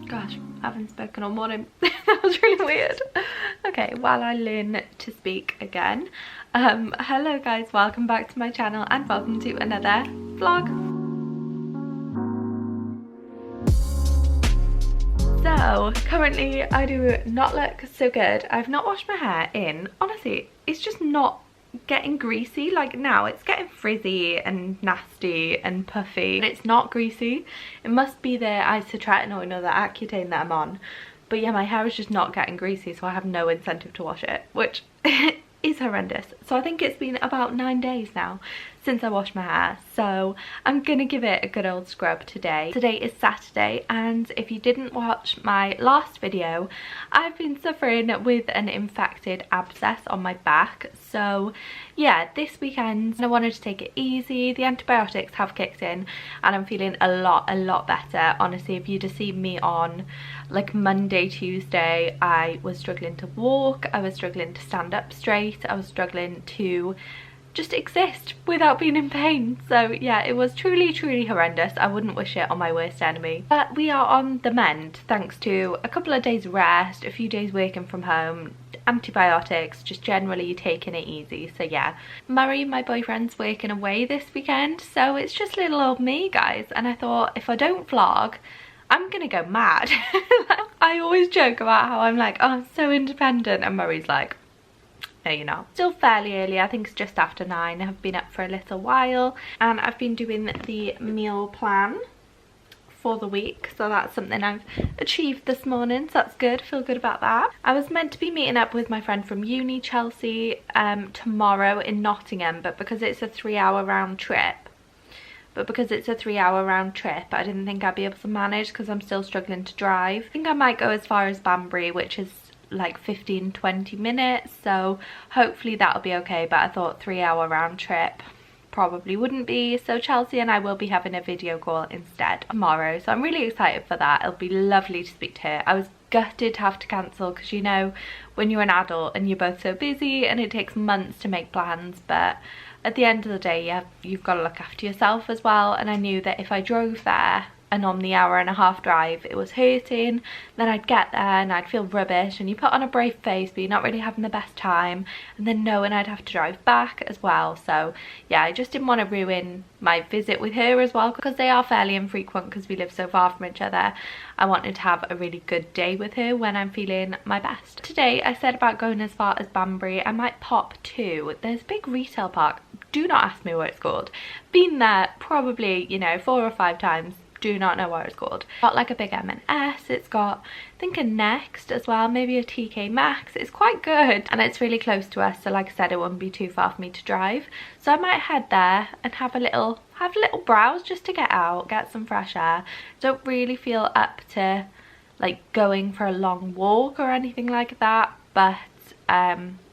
Gosh, I haven't spoken all morning. That was really weird. Okay, while I learn to speak again. Hello guys, welcome back to my channel and welcome to another vlog. So, currently I do not look so good. I've not washed my hair in, honestly, it's just not getting greasy. Like now it's getting frizzy and nasty and puffy. It's not greasy. It must be the isotretinoin or the Accutane that I'm on. But yeah, my hair is just not getting greasy, so I have no incentive to wash it, which is horrendous. So I think it's been about 9 days now since I washed my hair, so I'm gonna give it a good old scrub today. Today is Saturday, and if you didn't watch my last video, I've been suffering with an infected abscess on my back. So yeah, this weekend I wanted to take it easy. The antibiotics have kicked in and I'm feeling a lot better. Honestly, if you'd have seen me on like Monday, Tuesday, I was struggling to walk, I was struggling to stand up straight, I was struggling to just exist without being in pain. So yeah, it was truly horrendous. I wouldn't wish it on my worst enemy, but we are on the mend thanks to a couple of days rest, a few days working from home, antibiotics, just generally taking it easy. So yeah, Murray, my boyfriend's working away this weekend, so it's just little old me, guys. And I thought, if I don't vlog, I'm gonna go mad. I always joke about how I'm like, oh, I'm so independent, and Murray's like, no, you're not. Still fairly early, I think it's just after 9. I have been up for a little while and I've been doing the meal plan for the week, so that's something I've achieved this morning, so that's good. Feel good about that. I was meant to be meeting up with my friend from uni, Chelsea, tomorrow in Nottingham, but because it's a 3-hour round trip, I didn't think I'd be able to manage because I'm still struggling to drive. I think I might go as far as Banbury, which is like 15-20 minutes, so hopefully that'll be okay, but I thought 3-hour round trip probably wouldn't be. So Chelsea and I will be having a video call instead tomorrow, so I'm really excited for that. It'll be lovely to speak to her. I was gutted to have to cancel because, you know, when you're an adult and you're both so busy and it takes months to make plans, but at the end of the day, you've got to look after yourself as well. And I knew that if I drove there and on the 1.5-hour drive it was hurting, then I'd get there and I'd feel rubbish, and you put on a brave face but you're not really having the best time, and then knowing I'd have to drive back as well. So yeah, I just didn't want to ruin my visit with her as well, because they are fairly infrequent because we live so far from each other. I wanted to have a really good day with her when I'm feeling my best. Today I said about going as far as Banbury. I might pop to, there's a big retail park, do not ask me what it's called, been there probably, you know, 4 or 5 times, do not know what it's called. Got like a big M&S, it's got I think a Next as well, maybe a TK Maxx. It's quite good and it's really close to us, so like I said, it wouldn't be too far for me to drive. So I might head there and have a little browse just to get out, get some fresh air. Don't really feel up to like going for a long walk or anything like that, but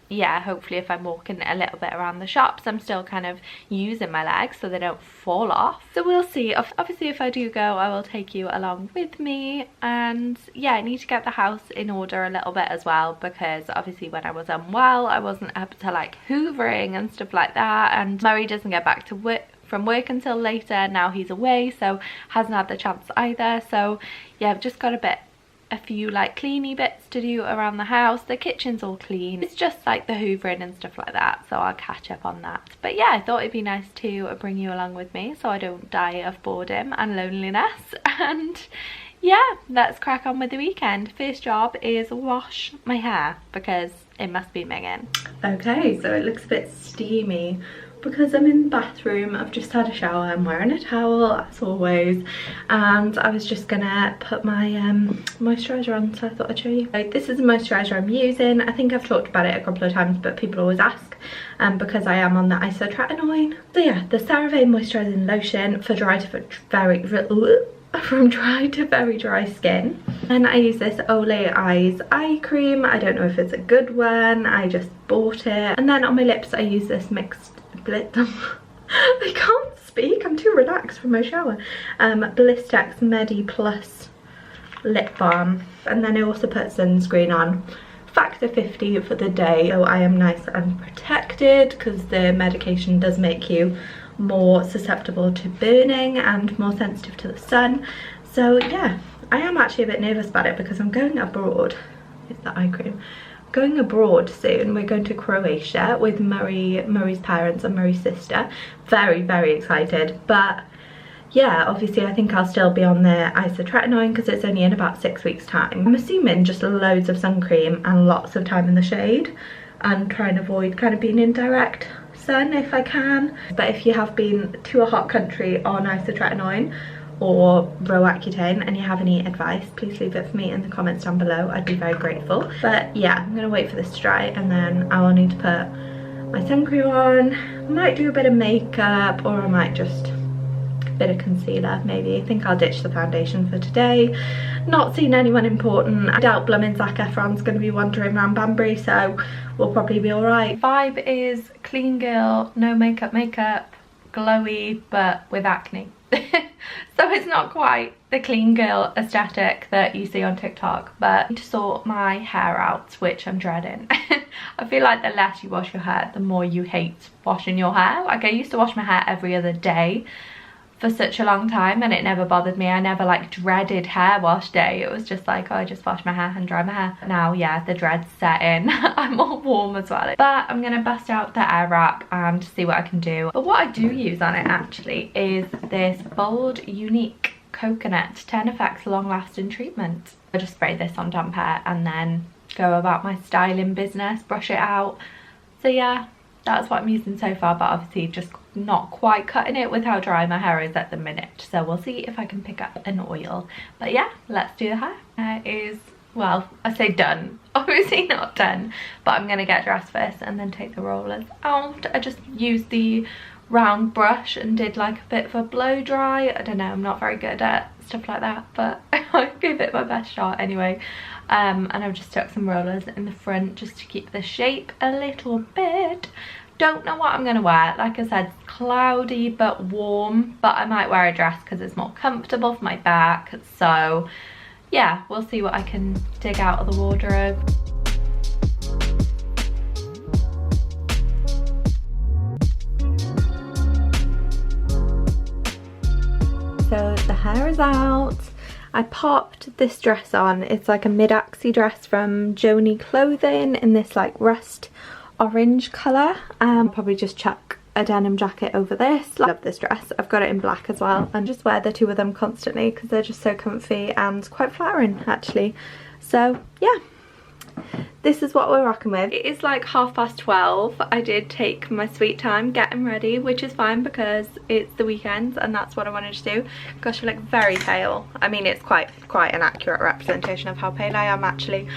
yeah, hopefully if I'm walking a little bit around the shops, I'm still kind of using my legs so they don't fall off. So we'll see. Obviously if I do go, I will take you along with me. And yeah, I need to get the house in order a little bit as well, because obviously when I was unwell, I wasn't up to like hoovering and stuff like that, and Murray doesn't get back to work from work until later. Now he's away, so hasn't had the chance either. So yeah, I've just got a few like cleany bits to do around the house. The kitchen's all clean, it's just like the hoovering and stuff like that, so I'll catch up on that. But yeah, I thought it'd be nice to bring you along with me so I don't die of boredom and loneliness. And yeah, let's crack on with the weekend. First job is wash my hair because it must be minging. Okay, so it looks a bit steamy because I'm in the bathroom. I've just had a shower, I'm wearing a towel as always, and I was just gonna put my moisturiser on, so I thought I'd show you. This is the moisturiser I'm using. I think I've talked about it a couple of times, but people always ask because I am on the isotretinoin. So yeah, the CeraVe moisturising lotion for from dry to very dry skin. And I use this Olay Eyes eye cream. I don't know if it's a good one, I just bought it. And then on my lips I use this mixed I can't speak, I'm too relaxed from my shower. Blistex Medi Plus lip balm, and then I also put sunscreen on, factor 50 for the day, so I am nice and protected, because the medication does make you more susceptible to burning and more sensitive to the sun. So yeah, I am actually a bit nervous about it because I'm going abroad. It's the eye cream. Going abroad soon. We're going to Croatia with Murray's parents and Murray's sister. Very, very excited. But yeah, obviously I think I'll still be on the isotretinoin because it's only in about 6 weeks time. I'm assuming just loads of sun cream and lots of time in the shade, and try and avoid kind of being in direct sun if I can. But if you have been to a hot country on isotretinoin or Roaccutane and you have any advice, please leave it for me in the comments down below. I'd be very grateful. But yeah, I'm gonna wait for this to dry and then I will need to put my sun cream on. I might do a bit of makeup, or I might just a bit of concealer maybe. I think I'll ditch the foundation for today. Not seeing anyone important. I doubt blooming Zac Efron's gonna be wandering around Banbury, so we'll probably be all right. Vibe is clean girl, no makeup, glowy, but with acne. So it's not quite the clean girl aesthetic that you see on TikTok, but I need to sort my hair out, which I'm dreading. I feel like the less you wash your hair, the more you hate washing your hair. Like, I used to wash my hair every other day for such a long time and it never bothered me. I never like dreaded hair wash day. It was just like, oh, I just wash my hair and dry my hair. Now, yeah, the dread's set in. I'm all warm as well. But I'm gonna bust out the air wrap and see what I can do. But what I do use on it actually is this Bold Unique Coconut 10 Effects Long Lasting Treatment. I just spray this on damp hair and then go about my styling business, brush it out. So yeah, that's what I'm using so far, but obviously just not quite cutting it with how dry my hair is at the minute. So we'll see if I can pick up an oil. But yeah, let's do the hair. Hair is, well, I say done. Obviously not done, but I'm gonna get dressed first and then take the rollers out. I just used the round brush and did like a bit of a blow dry. I don't know, I'm not very good at stuff like that, but I gave it my best shot anyway. And I've just stuck some rollers in the front just to keep the shape a little bit. Don't know what I'm gonna wear. Like I said, it's cloudy but warm, but I might wear a dress because it's more comfortable for my back. So yeah, we'll see what I can dig out of the wardrobe. So the hair is out. I popped this dress on. It's like a mid-axi dress from Joni Clothing in this like rust orange colour. Probably just chuck a denim jacket over this. Love this dress. I've got it in black as well, and just wear the two of them constantly because they're just so comfy and quite flattering actually. So yeah, this is what we're rocking with. It is like 12:30. I did take my sweet time getting ready, which is fine because it's the weekend and that's what I wanted to do. Gosh, I look very pale. I mean, it's quite an accurate representation of how pale I am actually.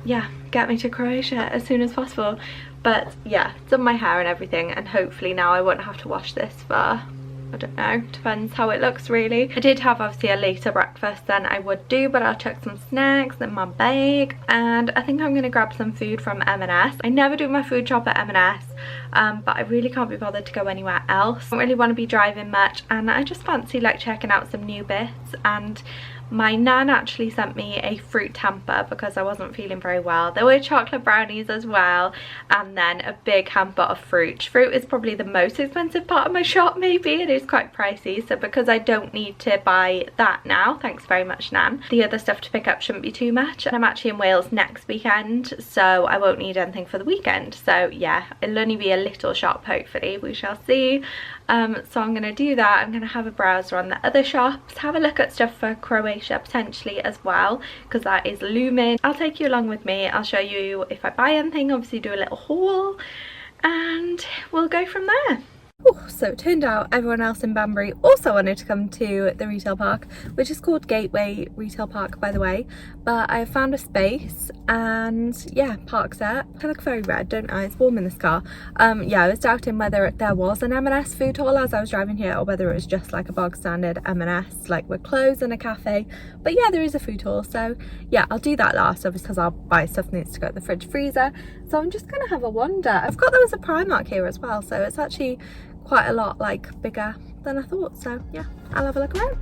Yeah, get me to Croatia as soon as possible. But yeah, done my hair and everything, and hopefully now I won't have to wash this for, I don't know, depends how it looks really. I did have obviously a later breakfast than I would do, but I'll chuck some snacks in my bag, and I think I'm going to grab some food from M&S. I never do my food shop at M&S, but I really can't be bothered to go anywhere else. I don't really want to be driving much, and I just fancy like checking out some new bits. And my nan actually sent me a fruit hamper because I wasn't feeling very well. There were chocolate brownies as well, and then a big hamper of fruit. Fruit is probably the most expensive part of my shop maybe. It is quite pricey, so because I don't need to buy that now, thanks very much Nan, the other stuff to pick up shouldn't be too much. And I'm actually in Wales next weekend, so I won't need anything for the weekend. So yeah, it'll only be a little shop hopefully, we shall see. So I'm going to do that. I'm going to have a browse around the other shops, have a look at stuff for Croatia potentially as well, because that is looming. I'll take you along with me. I'll show you if I buy anything, obviously do a little haul, and we'll go from there. Ooh, so it turned out everyone else in Banbury also wanted to come to the retail park, which is called Gateway Retail Park by the way, but I found a space and yeah, park's up. I look very red, don't I? It's warm in this car. Yeah, I was doubting whether there was an M&S food hall as I was driving here, or whether it was just like a bog standard M&S like with clothes and a cafe. But yeah, there is a food hall, so yeah, I'll do that last obviously because I'll buy stuff that needs to go in the fridge freezer. So I'm just gonna have a wander. I forgot there was a Primark here as well, so it's actually quite a lot like bigger than I thought. So yeah, I'll have a look around.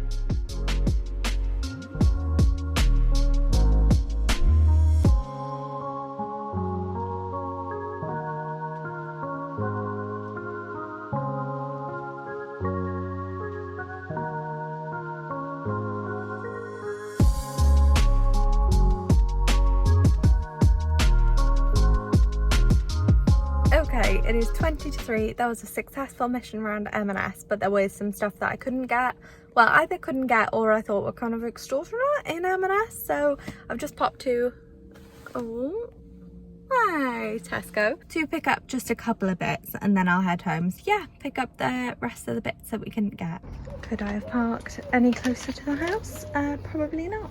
it is 20 to 3. That was a successful mission around M&S, but there was some stuff that I couldn't get. Well, either couldn't get or I thought were kind of extortionate in M&S. So I've just popped to, oh, hi, Tesco, to pick up just a couple of bits and then I'll head home. So yeah, pick up the rest of the bits that we couldn't get. Could I have parked any closer to the house? Probably not.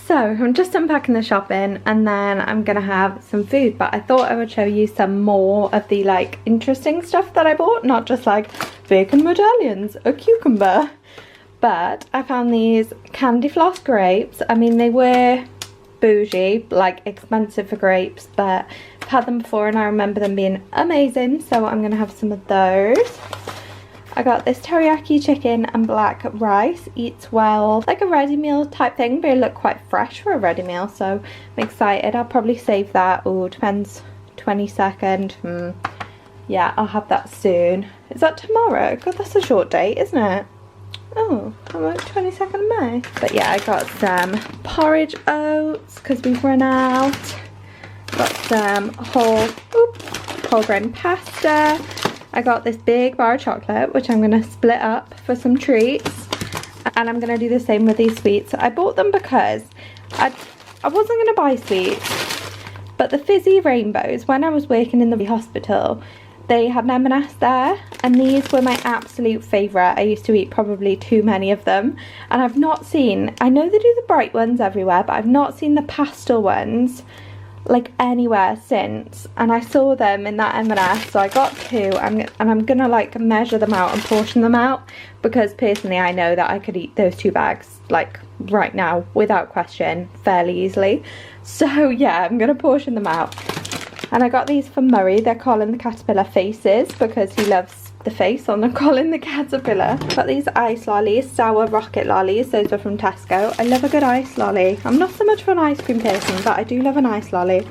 So I'm just unpacking the shopping and then I'm gonna have some food, but I thought I would show you some more of the like interesting stuff that I bought, not just like bacon medallions, a cucumber. But I found these candy floss grapes. I mean, they were bougie, like expensive for grapes, but I've had them before and I remember them being amazing, so I'm gonna have some of those. I got this teriyaki chicken and black rice. Eats well, like a ready meal type thing, but it looked quite fresh for a ready meal, so I'm excited. I'll probably save that. Oh, depends, 22nd. Yeah, I'll have that soon. Is that tomorrow? God, that's a short date, isn't it? Oh, I'm like 22nd of May. But yeah, I got some porridge oats because we've run out. Got some whole grain pasta. I got this big bar of chocolate, which I'm going to split up for some treats. And I'm going to do the same with these sweets. I bought them because I wasn't going to buy sweets. But the fizzy rainbows, when I was working in the hospital, they had an M&S there, and these were my absolute favourite. I used to eat probably too many of them, and I've not seen, I know they do the bright ones everywhere, but I've not seen the pastel ones like anywhere since, and I saw them in that M&S, so I got two, and I'm gonna like measure them out and portion them out, because personally I know that I could eat those 2 bags like right now without question fairly easily. So yeah, I'm gonna portion them out. And I got these for Murray. They're Colin the Caterpillar faces because he loves the face on the Colin the Caterpillar. Got these ice lollies, sour rocket lollies. Those are from Tesco. I love a good ice lolly. I'm not so much of an ice cream person, but I do love an ice lolly.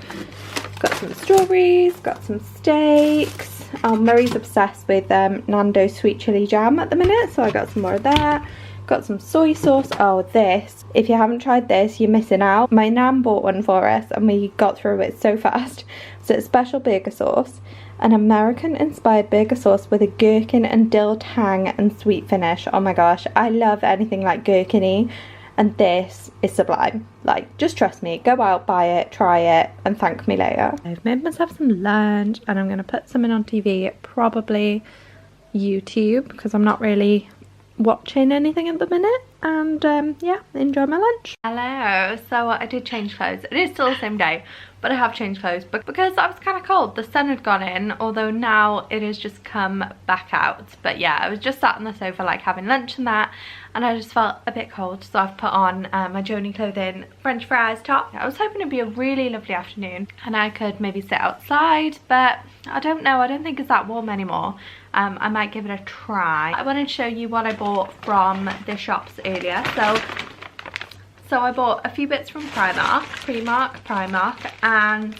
Got some strawberries, got some steaks. Oh, Murray's obsessed with Nando's sweet chili jam at the minute, so I got some more of that. Got some soy sauce. Oh, this, if you haven't tried this, you're missing out. My nan bought one for us and we got through it so fast. So it's special burger sauce, an American inspired burger sauce with a gherkin and dill tang and sweet finish. Oh my gosh, I love anything like gherkiny, and this is sublime. Like, just trust me, go out, buy it, try it, and thank me later. I've made myself some lunch and I'm gonna put something on TV, probably YouTube, because I'm not really watching anything at the minute, and yeah, enjoy my lunch. Hello. So I did change clothes. It is still the same day, but I have changed clothes because I was kind of cold. The sun had gone in, although now it has just come back out. But yeah, I was just sat on the sofa like having lunch and that, and I just felt a bit cold, so I've put on my Joni clothing French fries top. I was hoping it'd be a really lovely afternoon and I could maybe sit outside, but I don't know, I don't think it's that warm anymore. I might give it a try. I wanted to show you what I bought from the shops earlier. So I bought a few bits from Primark, and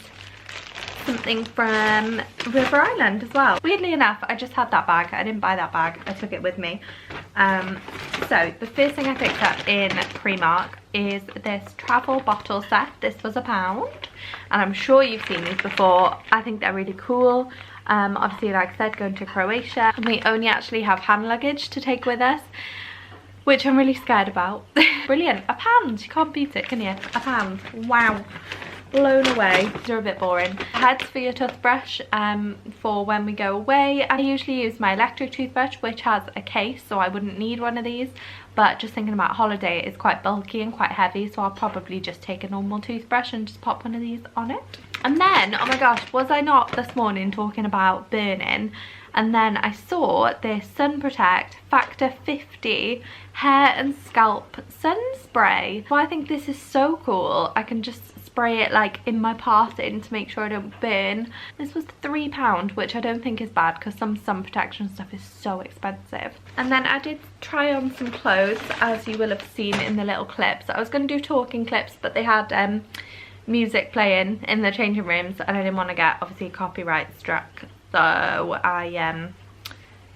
something from River Island as well. Weirdly enough, I just had that bag. I didn't buy that bag, I took it with me. So the first thing I picked up in Primark is this travel bottle set. This was £1, and I'm sure you've seen these before. I think they're really cool. Obviously, like I said, going to Croatia, and we only actually have hand luggage to take with us, which I'm really scared about. Brilliant, £1, you can't beat it, can you? £1, wow. Blown away. They're a bit boring. Heads for your toothbrush for when we go away. I usually use my electric toothbrush, which has a case, so I wouldn't need one of these, but just thinking about holiday, it's quite bulky and quite heavy, so I'll probably just take a normal toothbrush and just pop one of these on it. And then, oh my gosh, was I not this morning talking about burning? And then I saw this Sun Protect Factor 50 hair and scalp sun spray. So I think this is so cool. I can just spray it like in my parting to make sure I don't burn. This was £3, which I don't think is bad because some sun protection stuff is so expensive. And then I did try on some clothes, as you will have seen in the little clips. I was going to do talking clips, but they had music playing in the changing rooms and I didn't want to get obviously copyright struck, so I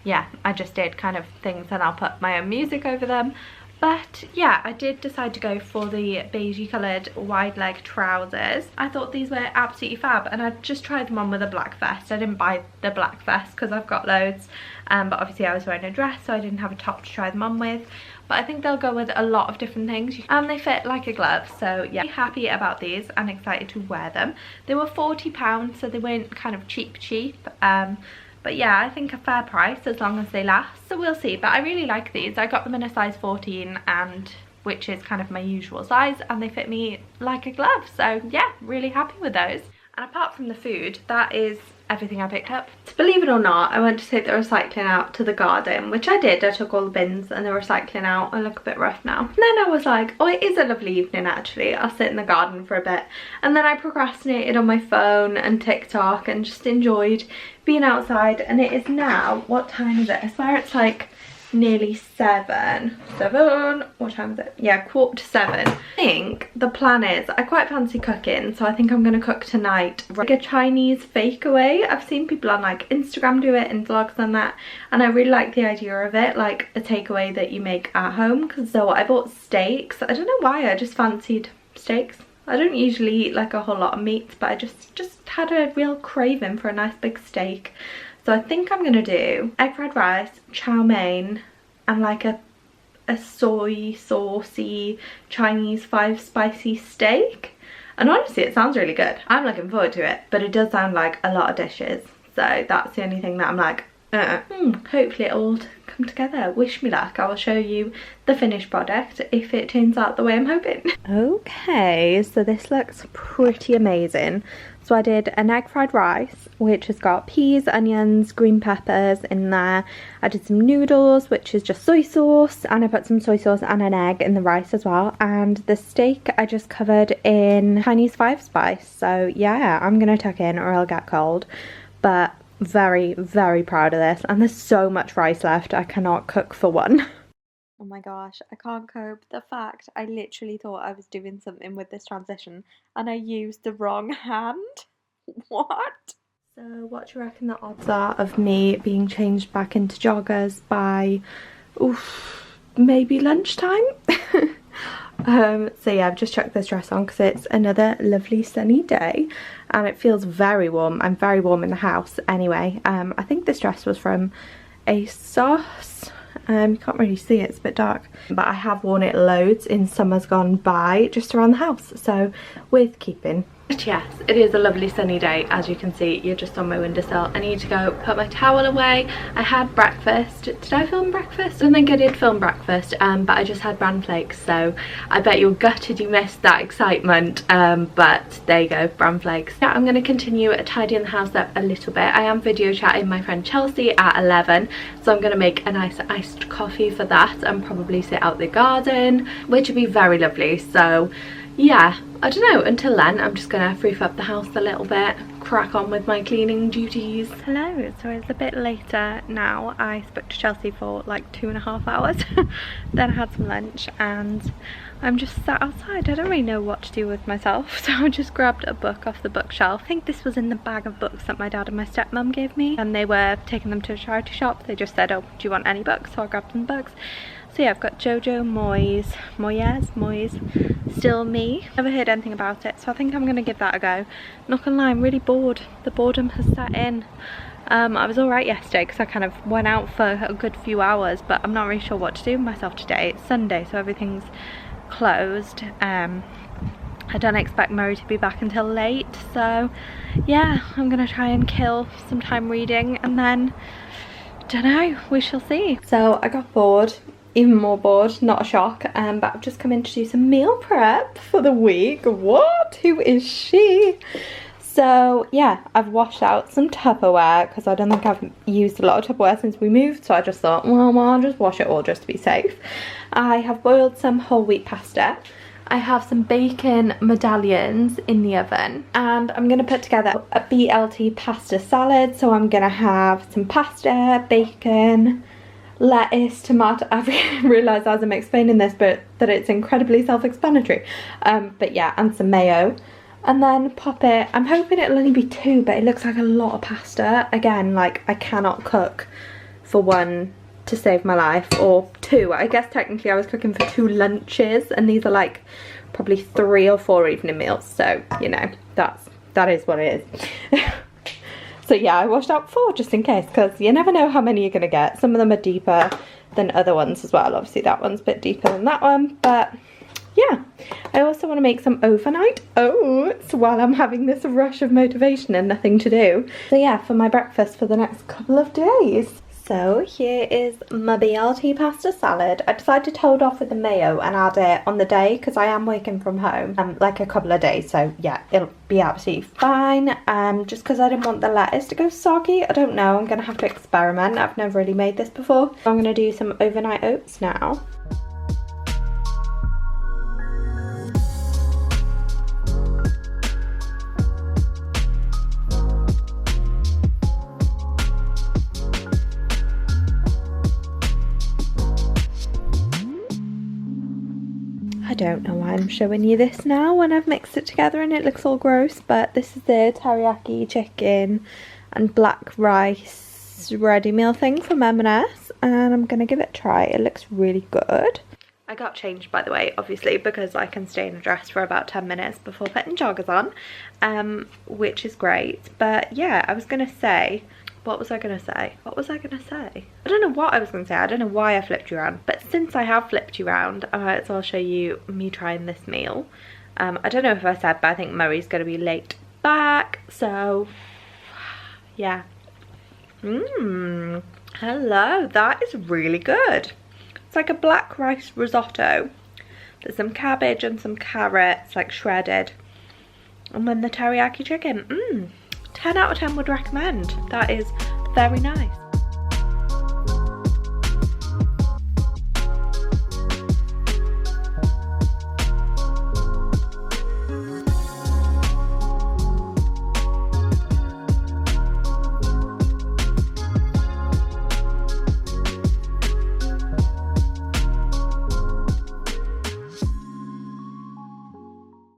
yeah, I just did kind of things and I'll put my own music over them. But yeah, I did decide to go for the beigey coloured wide leg trousers. I thought these were absolutely fab, and I just tried them on with a black vest. I didn't buy the black vest because I've got loads, but obviously I was wearing a dress, so I didn't have a top to try them on with. But I think they'll go with a lot of different things, and they fit like a glove. So yeah, happy about these and excited to wear them. They were £40, so they weren't kind of cheap. But yeah, I think a fair price as long as they last, so we'll see. But I really like these. I got them in a size 14, and which is kind of my usual size, and they fit me like a glove. So yeah, really happy with those. And apart from the food, that is everything I picked up. So believe it or not, I went to take the recycling out to the garden, which I did. I took all the bins and the recycling out. I look a bit rough now. And then I was like, oh, it is a lovely evening actually. I'll sit in the garden for a bit. And then I procrastinated on my phone and TikTok and just enjoyed being outside. And it is now, what time is it? I swear it's like nearly 7. What time is it? Yeah, 7:15. I think the plan is, I quite fancy cooking, so I think I'm gonna cook tonight like a Chinese fake away. I've seen people on like Instagram do it and vlogs and that, and I really like the idea of it, like a takeaway that you make at home. So I bought steaks. I don't know why, I just fancied steaks. I don't usually eat like a whole lot of meats, but I just had a real craving for a nice big steak. So I think I'm gonna do egg fried rice, chow mein, and like a soy saucy Chinese 5 spicy steak. And honestly, it sounds really good. I'm looking forward to it, but it does sound like a lot of dishes. So that's the only thing that I'm like, hopefully it'll come together. Wish me luck. I will show you the finished product if it turns out the way I'm hoping. Okay, so this looks pretty amazing. So I did an egg fried rice, which has got peas, onions, green peppers in there. I did some noodles, which is just soy sauce, and I put some soy sauce and an egg in the rice as well. And the steak I just covered in Chinese 5 spice. So yeah, I'm gonna tuck in or I'll get cold. But very, very proud of this. And there's so much rice left, I cannot cook for one. Oh my gosh, I can't cope. The fact I literally thought I was doing something with this transition and I used the wrong hand. What? So what do you reckon the odds are of me being changed back into joggers by, maybe lunchtime? So yeah, I've just chucked this dress on because it's another lovely sunny day and it feels very warm. I'm very warm in the house anyway. I think this dress was from ASOS. You can't really see it, it's a bit dark, but I have worn it loads in summers gone by just around the house, so worth keeping. But yes, it is a lovely sunny day. As you can see, you're just on my windowsill. I need to go put my towel away. I had breakfast. Did I film breakfast? I don't think I did film breakfast, but I just had bran flakes, so I bet you're gutted you missed that excitement, but there you go, bran flakes. Yeah, I'm going to continue tidying the house up a little bit. I am video chatting my friend Chelsea at 11, so I'm going to make a nice iced coffee for that and probably sit out the garden, which would be very lovely. So yeah, I don't know, until then I'm just gonna free up the house a little bit, crack on with my cleaning duties. Hello, so it's a bit later now. I spoke to Chelsea for like 2.5 hours then I had some lunch and I'm just sat outside. I don't really know what to do with myself, so I just grabbed a book off the bookshelf. I think this was in the bag of books that my dad and my stepmom gave me, and they were taking them to a charity shop. They just said, oh, do you want any books? So I grabbed some books. So yeah, I've got Jojo Moyes, Still Me. Never heard anything about it, so I think I'm going to give that a go. Not gonna lie, I'm really bored. The boredom has set in. I was alright yesterday because I kind of went out for a good few hours, but I'm not really sure what to do with myself today. It's Sunday, so everything's closed. I don't expect Murray to be back until late, so yeah, I'm going to try and kill some time reading and then, don't know, we shall see. So I got bored. Even more bored, not a shock, but I've just come in to do some meal prep for the week. What? Who is she? So yeah, I've washed out some Tupperware because I don't think I've used a lot of Tupperware since we moved, so I just thought, well, I'll just wash it all just to be safe. I have boiled some whole wheat pasta. I have some bacon medallions in the oven, and I'm going to put together a BLT pasta salad. So I'm going to have some pasta, bacon, lettuce, tomato. I've realised as I'm explaining this but that it's incredibly self-explanatory, but yeah, and some mayo, and then pop it. I'm hoping it'll only be 2, but it looks like a lot of pasta. Again, like I cannot cook for one to save my life, or 2. I guess technically I was cooking for 2 lunches, and these are like probably 3 or 4 evening meals, so you know, that is what it is. So yeah, I washed out 4 just in case, because you never know how many you're gonna get. Some of them are deeper than other ones as well. Obviously that one's a bit deeper than that one, but yeah. I also want to make some overnight oats while I'm having this rush of motivation and nothing to do. So yeah, for my breakfast for the next couple of days. So here is my BLT pasta salad. I decided to hold off with the mayo and add it on the day because I am working from home like a couple of days, so yeah, it'll be absolutely fine. Just because I didn't want the lettuce to go soggy. I don't know, I'm gonna have to experiment. I've never really made this before. So I'm gonna do some overnight oats now. I don't know why I'm showing you this now when I've mixed it together and it looks all gross, but this is the teriyaki chicken and black rice ready meal thing from M&S, and I'm gonna give it a try. It looks really good. I got changed, by the way, obviously, because I can stay in a dress for about 10 minutes before putting joggers on, which is great. But yeah, I was gonna say, what was I gonna say? I don't know what I was gonna say. I don't know why I flipped you around. But since I have flipped you around, I might as well show you me trying this meal. I don't know if I said, but I think Murray's gonna be late back. So, yeah. Hello, that is really good. It's like a black rice risotto. There's some cabbage and some carrots, like shredded. And then the teriyaki chicken. 10 out of 10 would recommend. That is very nice.